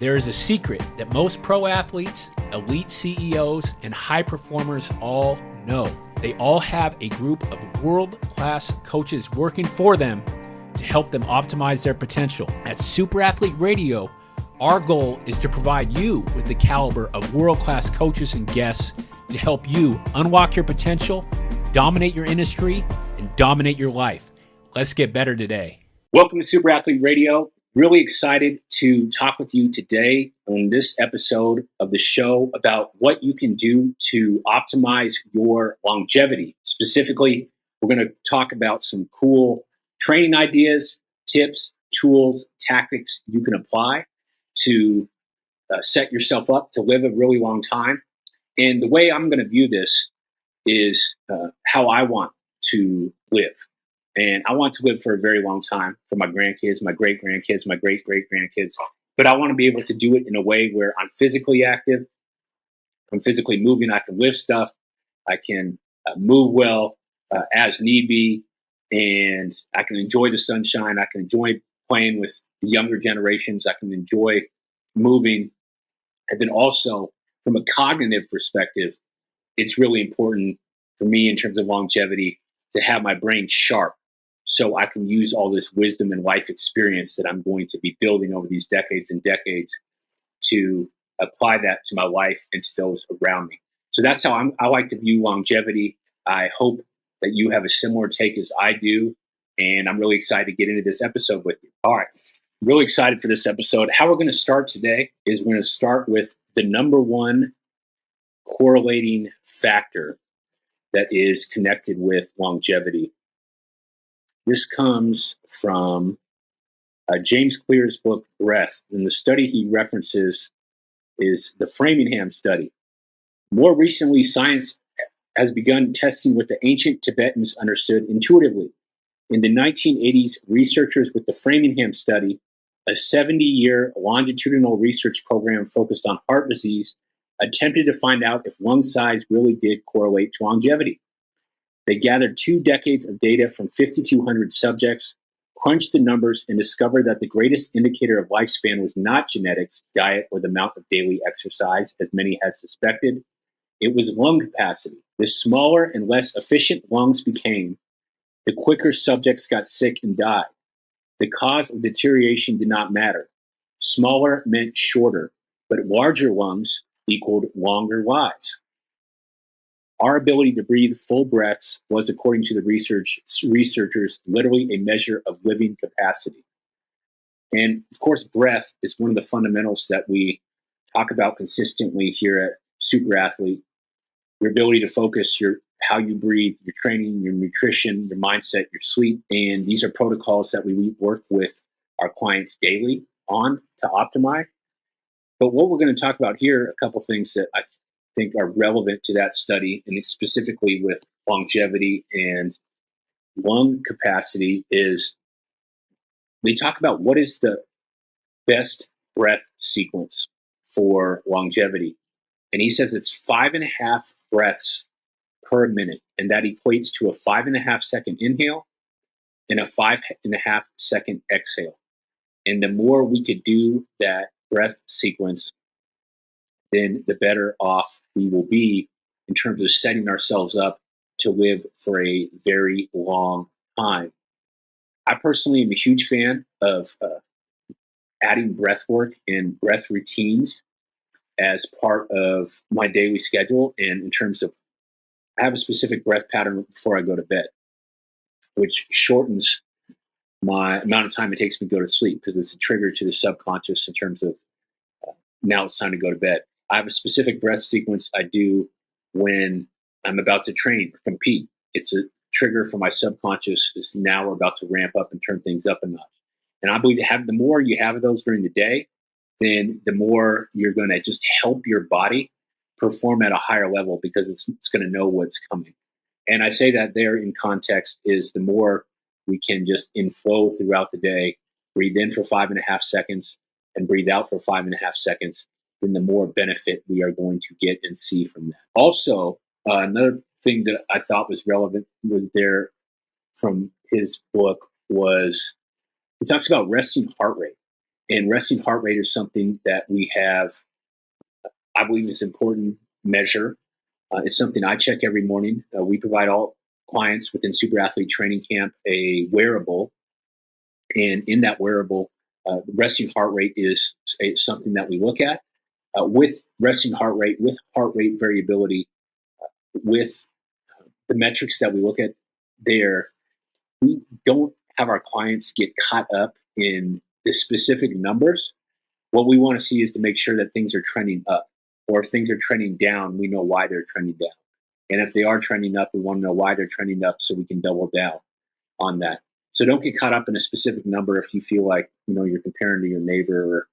There is a secret that most pro athletes, elite CEOs, and high performers all know. They all have a group of world-class coaches working for them to help them optimize their potential. At Super Athlete Radio, our goal is to provide you with the caliber of world-class coaches and guests to help you unlock your potential, dominate your industry, and dominate your life. Let's get better today. Welcome to Super Athlete Radio. Really excited to talk with you today on this episode of the show about what you can do to optimize your longevity. Specifically, we're going to talk about some cool training ideas, tips, tools, tactics you can apply to set yourself up to live a really long time. And the way I'm going to view this is how I want to live. And I want to live for a very long time for my grandkids, my great-grandkids, my great-great-grandkids. But I want to be able to do it in a way where I'm physically active, I'm physically moving, I can lift stuff, I can move well as need be, and I can enjoy the sunshine, I can enjoy playing with the younger generations, I can enjoy moving. And then also, from a cognitive perspective, it's really important for me in terms of longevity to have my brain sharp so I can use all this wisdom and life experience that I'm going to be building over these decades and decades to apply that to my life and to those around me. So that's how I like to view longevity. I hope that you have a similar take as I do, and I'm really excited to get into this episode with you. All right, really excited for this episode. How we're going to start today is we're going to start with the number one correlating factor that is connected with longevity. This comes from James Clear's book, Breath. And the study he references is the Framingham study. More recently, science has begun testing what the ancient Tibetans understood intuitively. In the 1980s, researchers with the Framingham study, a 70-year longitudinal research program focused on heart disease, attempted to find out if lung size really did correlate to longevity. They gathered 2 decades of data from 5,200 subjects, crunched the numbers, and discovered that the greatest indicator of lifespan was not genetics, diet, or the amount of daily exercise, as many had suspected. It was lung capacity. The smaller and less efficient lungs became, the quicker subjects got sick and died. The cause of deterioration did not matter. Smaller meant shorter, but larger lungs equaled longer lives. Our ability to breathe full breaths was, according to the researchers, literally a measure of living capacity. And of course, breath is one of the fundamentals that we talk about consistently here at Super Athlete. Your ability to focus, how you breathe, your training, your nutrition, your mindset, your sleep. And these are protocols that we work with our clients daily on to optimize. But what we're going to talk about here, a couple things that I think are relevant to that study, and specifically with longevity and lung capacity, is they talk about what is the best breath sequence for longevity. And he says it's 5.5 breaths per minute. And that equates to a 5.5 second inhale and a 5.5 second exhale. And the more we could do that breath sequence, then the better off we will be in terms of setting ourselves up to live for a very long time. I personally am a huge fan of adding breath work and breath routines as part of my daily schedule. And in terms of, I have a specific breath pattern before I go to bed, which shortens my amount of time it takes me to go to sleep because it's a trigger to the subconscious in terms of now it's time to go to bed. I have a specific breath sequence I do when I'm about to train or compete. It's a trigger for my subconscious. It's now we're about to ramp up and turn things up a notch. And I believe the more you have those during the day, then the more you're going to just help your body perform at a higher level because it's going to know what's coming. And I say that there in context is the more we can just inflow throughout the day, breathe in for 5.5 seconds and breathe out for 5.5 seconds, then the more benefit we are going to get and see from that. Also, another thing that I thought was relevant there from his book was he talks about resting heart rate. And resting heart rate is something that we have, I believe is an important measure. It's something I check every morning. We provide all clients within Super Athlete Training Camp a wearable. And in that wearable, resting heart rate is something that we look at. With resting heart rate, with heart rate variability, with the metrics that we look at there, we don't have our clients get caught up in the specific numbers. What we want to see is to make sure that things are trending up, or if things are trending down, we know why they're trending down. And if they are trending up, we want to know why they're trending up so we can double down on that. So don't get caught up in a specific number if you feel like, you're comparing to your neighbor or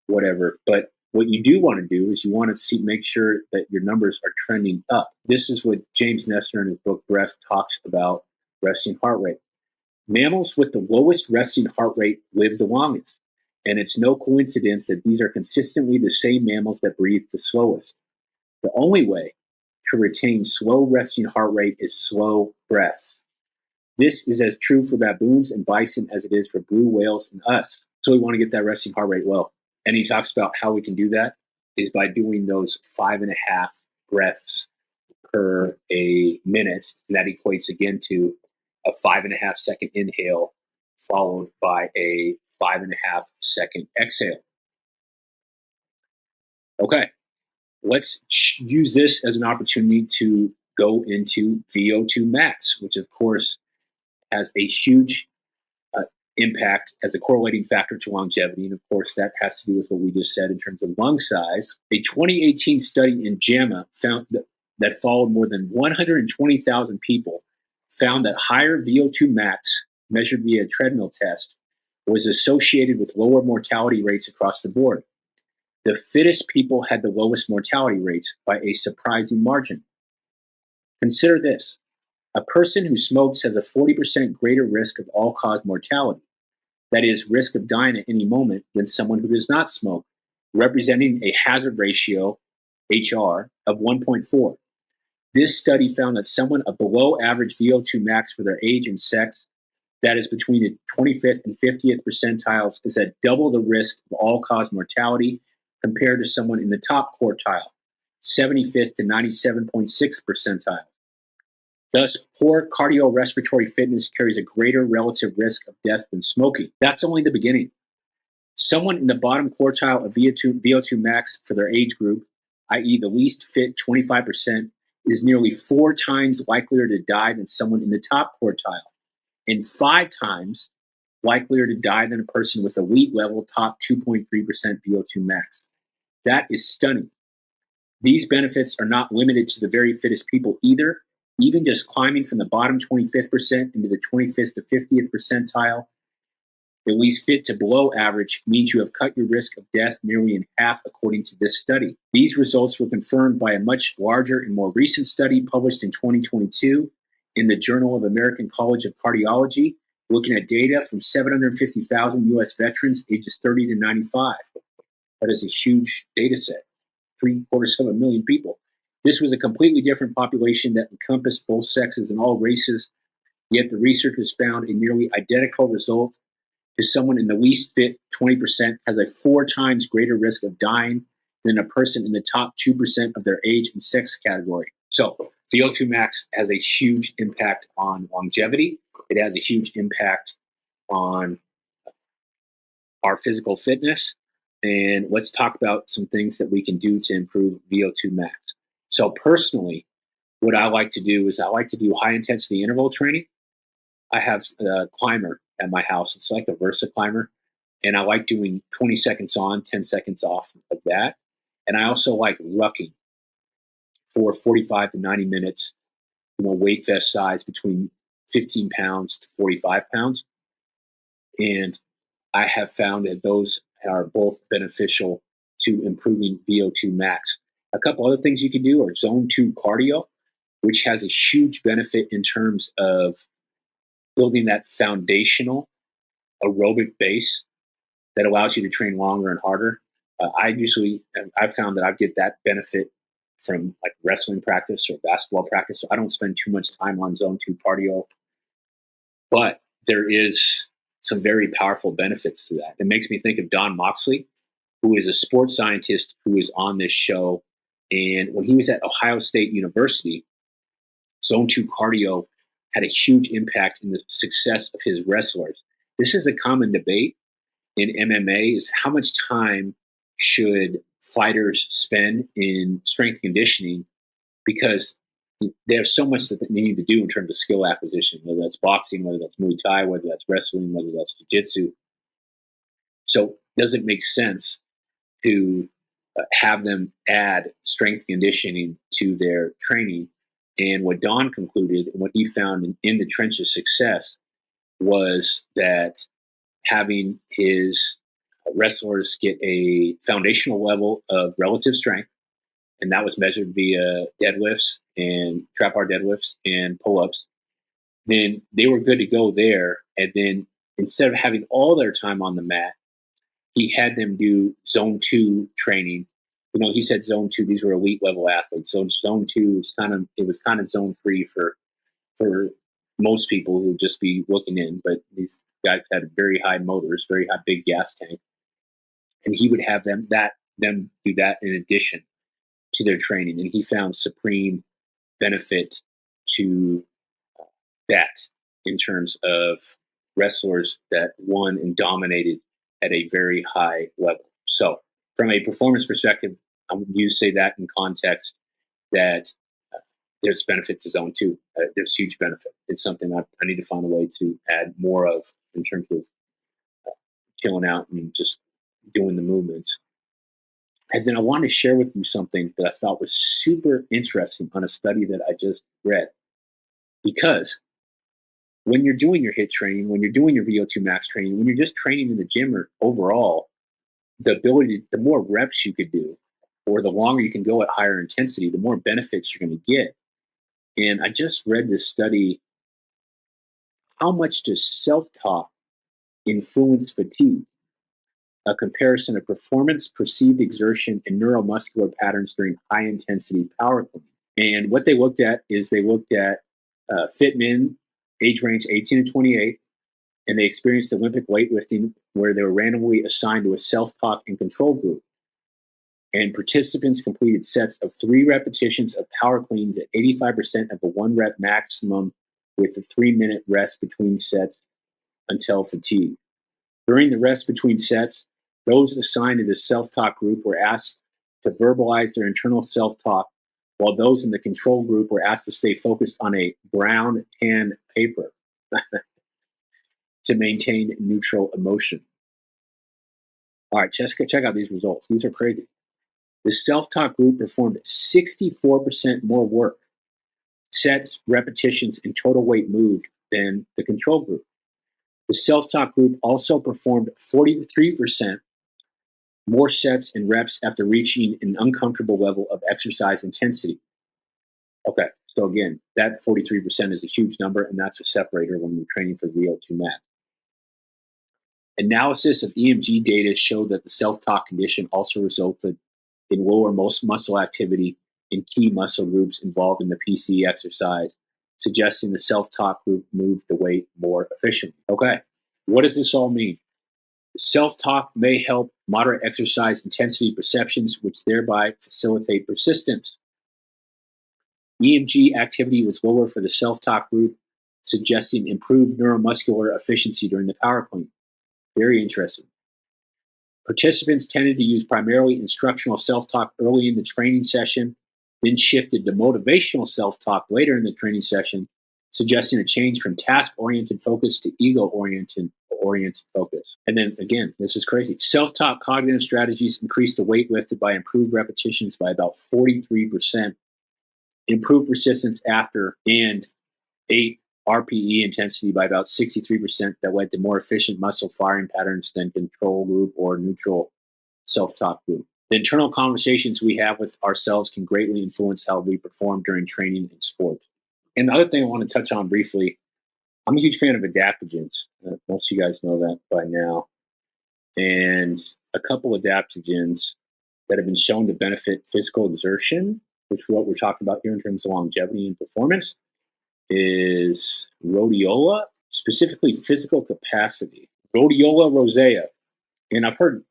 whatever. But what you do want to do is you want to make sure that your numbers are trending up. This is what James Nestor in his book Breath talks about resting heart rate. Mammals with the lowest resting heart rate live the longest. And it's no coincidence that these are consistently the same mammals that breathe the slowest. The only way to retain slow resting heart rate is slow breaths. This is as true for baboons and bison as it is for blue whales and us. So we want to get that resting heart rate low. And he talks about how we can do that is by doing those 5.5 breaths per a minute. And that equates again to a 5.5 second inhale followed by a 5.5 second exhale. Okay, let's use this as an opportunity to go into VO2 max, which of course has a huge impact as a correlating factor to longevity. And of course, that has to do with what we just said in terms of lung size. A 2018 study in JAMA found that followed more than 120,000 people found that higher VO2 max measured via a treadmill test was associated with lower mortality rates across the board. The fittest people had the lowest mortality rates by a surprising margin. Consider this. A person who smokes has a 40% greater risk of all-cause mortality. That is, risk of dying at any moment, than someone who does not smoke, representing a hazard ratio, HR, of 1.4. This study found that someone of below average VO2 max for their age and sex, that is between the 25th and 50th percentiles, is at double the risk of all-cause mortality compared to someone in the top quartile, 75th to 97.6th percentile. Thus, poor cardiorespiratory fitness carries a greater relative risk of death than smoking. That's only the beginning. Someone in the bottom quartile of VO2 max for their age group, i.e. the least fit 25%, is nearly 4 times likelier to die than someone in the top quartile, and 5 times likelier to die than a person with elite level top 2.3% VO2 max. That is stunning. These benefits are not limited to the very fittest people either. Even just climbing from the bottom 25th percent into the 25th to 50th percentile, at least fit to below average, means you have cut your risk of death nearly in half, according to this study. These results were confirmed by a much larger and more recent study published in 2022 in the Journal of American College of Cardiology, looking at data from 750,000 U.S. veterans ages 30 to 95. That is a huge data set, 750,000 people. This was a completely different population that encompassed both sexes and all races, yet the researchers found a nearly identical result to someone in the least fit 20% has a 4 times greater risk of dying than a person in the top 2% of their age and sex category. So VO2 max has a huge impact on longevity. It has a huge impact on our physical fitness. And let's talk about some things that we can do to improve VO2 max. So personally, what I like to do is I like to do high intensity interval training. I have a climber at my house. It's like a Versa climber. And I like doing 20 seconds on, 10 seconds off of that. And I also like rucking for 45 to 90 minutes, weight vest size between 15 pounds to 45 pounds. And I have found that those are both beneficial to improving VO2 max. A couple other things you can do are zone 2 cardio, which has a huge benefit in terms of building that foundational aerobic base that allows you to train longer and harder. I've found that I get that benefit from like wrestling practice or basketball practice. So I don't spend too much time on zone 2 cardio, but there is some very powerful benefits to that. It makes me think of Don Moxley, who is a sports scientist who is on this show. And when he was at Ohio State University, Zone 2 cardio had a huge impact in the success of his wrestlers. This is a common debate in MMA, is how much time should fighters spend in strength conditioning, because they have so much that they need to do in terms of skill acquisition, whether that's boxing, whether that's Muay Thai, whether that's wrestling, whether that's jiu-jitsu. So does it make sense to have them add strength conditioning to their training? And what Don concluded, and what he found in the trenches success, was that having his wrestlers get a foundational level of relative strength, and that was measured via deadlifts and trap bar deadlifts and pull-ups. Then they were good to go there. And then instead of having all their time on the mat, he had them do zone 2 training. You know, he said zone 2, these were elite level athletes. So zone 2 was kind of zone 3 for most people who would just be looking in, but these guys had very high motors, very high, big gas tank. And he would have them do that in addition to their training. And he found supreme benefit to that in terms of wrestlers that won and dominated at a very high level. So from a performance perspective, you say that in context that there's benefit to zone 2. There's huge benefit. It's something I need to find a way to add more of in terms of chilling out and just doing the movements. And then I wanted to share with you something that I thought was super interesting on a study that I just read. Because when you're doing your HIIT training, when you're doing your VO2 max training, when you're just training in the gym or overall, the more reps you could do, or the longer you can go at higher intensity, the more benefits you're going to get. And I just read this study. How much does self-talk influence fatigue? A comparison of performance, perceived exertion, and neuromuscular patterns during high-intensity power cleaning. And what they looked at is fit men, age range 18 to 28, and they experienced Olympic weightlifting where they were randomly assigned to a self-talk and control group. And participants completed sets of 3 repetitions of power cleans at 85% of the 1 rep maximum, with a 3-minute rest between sets until fatigue. During the rest between sets, those assigned to the self-talk group were asked to verbalize their internal self-talk, while those in the control group were asked to stay focused on a brown tan paper to maintain neutral emotion. All right, check out these results. These are crazy. The self-talk group performed 64% more work, sets, repetitions, and total weight moved than the control group. The self-talk group also performed 43% more sets and reps after reaching an uncomfortable level of exercise intensity. Okay, so again, that 43% is a huge number, and that's a separator when we're training for VO2 max. Analysis of EMG data showed that the self-talk condition also resulted in lower muscle activity in key muscle groups involved in the PC exercise, suggesting the self-talk group moved the weight more efficiently. Okay, what does this all mean? Self-talk may help moderate exercise intensity perceptions, which thereby facilitate persistence. EMG activity was lower for the self-talk group, suggesting improved neuromuscular efficiency during the power clean. Very interesting. Participants tended to use primarily instructional self-talk early in the training session, then shifted to motivational self-talk later in the training session, suggesting a change from task-oriented focus to ego-oriented focus. And then again, this is crazy. Self-talk cognitive strategies increased the weight lifted by improved repetitions by about 43%, improved persistence after, and 8 RPE intensity by about 63%, that led to more efficient muscle firing patterns than control group or neutral self-talk group. The internal conversations we have with ourselves can greatly influence how we perform during training and sport. And the other thing I want to touch on briefly, I'm a huge fan of adaptogens. Most of you guys know that by now. And a couple adaptogens that have been shown to benefit physical exertion, which is what we're talking about here in terms of longevity and performance, is rhodiola specifically physical capacity. Rhodiola rosea, and I've heard,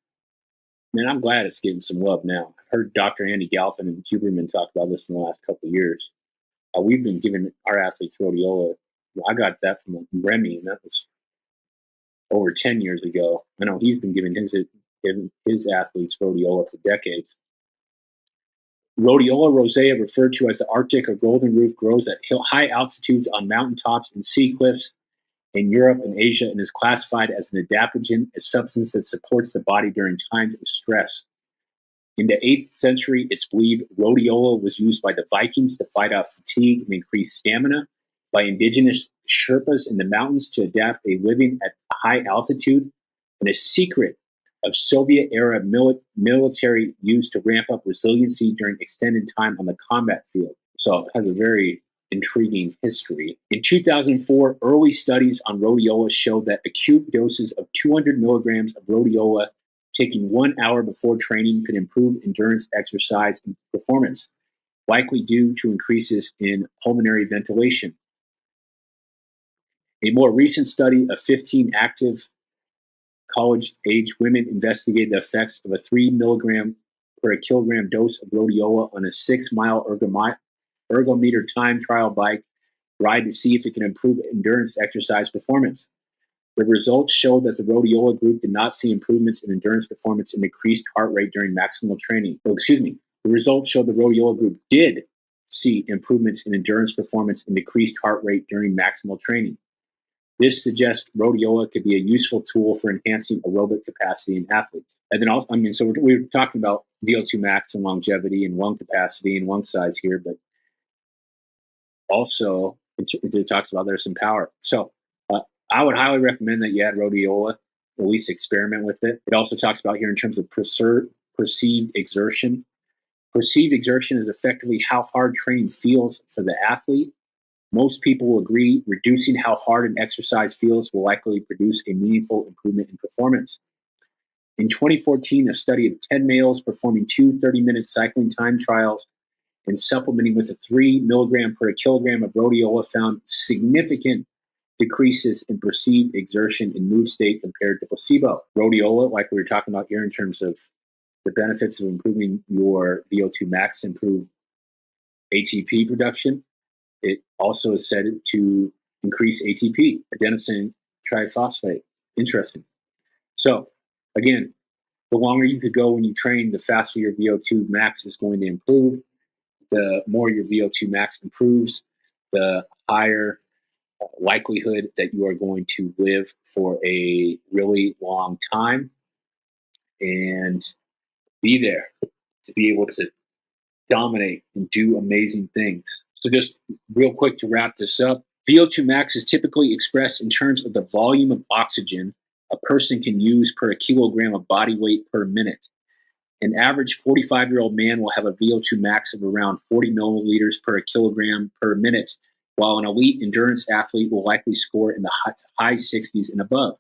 man, I'm glad it's getting some love now. I've heard Dr. Andy Galpin and Huberman talk about this in the last couple of years. We've been giving our athletes rhodiola. I got that from Remy, and that was over 10 years ago. I know he's been giving his athletes rhodiola for decades. Rhodiola rosea, referred to as the Arctic or golden roof, grows at high altitudes on mountaintops and sea cliffs in Europe and Asia, and is classified as an adaptogen, a substance that supports the body during times of stress. In the 8th century, it's believed rhodiola was used by the Vikings to fight off fatigue and increase stamina, by indigenous Sherpas in the mountains to adapt a living at high altitude, and a secret of Soviet-era military use to ramp up resiliency during extended time on the combat field. So it has a very intriguing history. In 2004, early studies on rhodiola showed that acute doses of 200 milligrams of rhodiola taking 1 hour before training could improve endurance exercise and performance, likely due to increases in pulmonary ventilation. A more recent study of 15 active college-age women investigated the effects of a 3 milligram per kilogram dose of rhodiola on a 6-mile ergometer time trial bike ride to see if it can improve endurance exercise performance. The results showed that the rhodiola group did not see improvements in endurance performance and decreased heart rate during maximal training. The results showed the rhodiola group did see improvements in endurance performance and decreased heart rate during maximal training. This suggests rhodiola could be a useful tool for enhancing aerobic capacity in athletes. And then also, so we're talking about VO2 max and longevity and lung capacity and lung size here, but also it talks about there's some power. So I would highly recommend that you add rhodiola, at least experiment with it. It also talks about here in terms of perceived exertion. Perceived exertion is effectively how hard training feels for the athlete. Most people will agree reducing how hard an exercise feels will likely produce a meaningful improvement in performance. In 2014, a study of 10 males performing 2 30-minute cycling time trials and supplementing with a 3 milligram per kilogram of rhodiola found significant decreases in perceived exertion and mood state compared to placebo. Rhodiola, like we were talking about here in terms of the benefits of improving your VO2 max, improve ATP production. It also is said to increase ATP, adenosine triphosphate. Interesting. So, again, the longer you could go when you train, the faster your VO2 max is going to improve. The more your VO2 max improves, the higher likelihood that you are going to live for a really long time and be there to be able to dominate and do amazing things. So just real quick to wrap this up, VO2 max is typically expressed in terms of the volume of oxygen a person can use per kilogram of body weight per minute. An average 45-year-old man will have a VO2 max of around 40 milliliters per kilogram per minute, while an elite endurance athlete will likely score in the high 60s and above.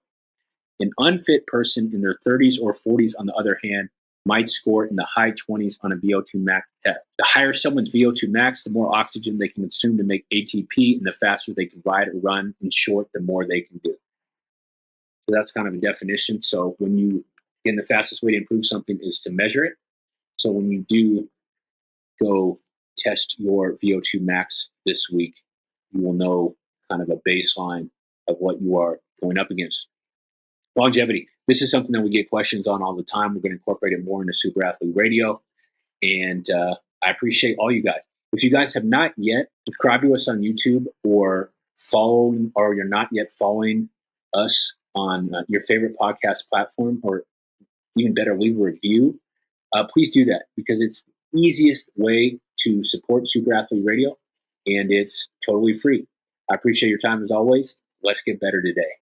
An unfit person in their 30s or 40s, on the other hand, might score in the high 20s on a VO2 max test. The higher someone's VO2 max, the more oxygen they can consume to make ATP, and the faster they can ride or run. In short, the more they can do. So that's kind of a definition. So again, the fastest way to improve something is to measure it. So when you do go test your VO2 max this week, you will know kind of a baseline of what you are going up against. Longevity. This is something that we get questions on all the time. We're going to incorporate it more into Super Athlete Radio. And I appreciate all you guys. If you guys have not yet subscribed to us on YouTube or you're not yet following us on your favorite podcast platform, or even better, leave a review, please do that, because it's the easiest way to support Super Athlete Radio, and it's totally free. I appreciate your time as always. Let's get better today.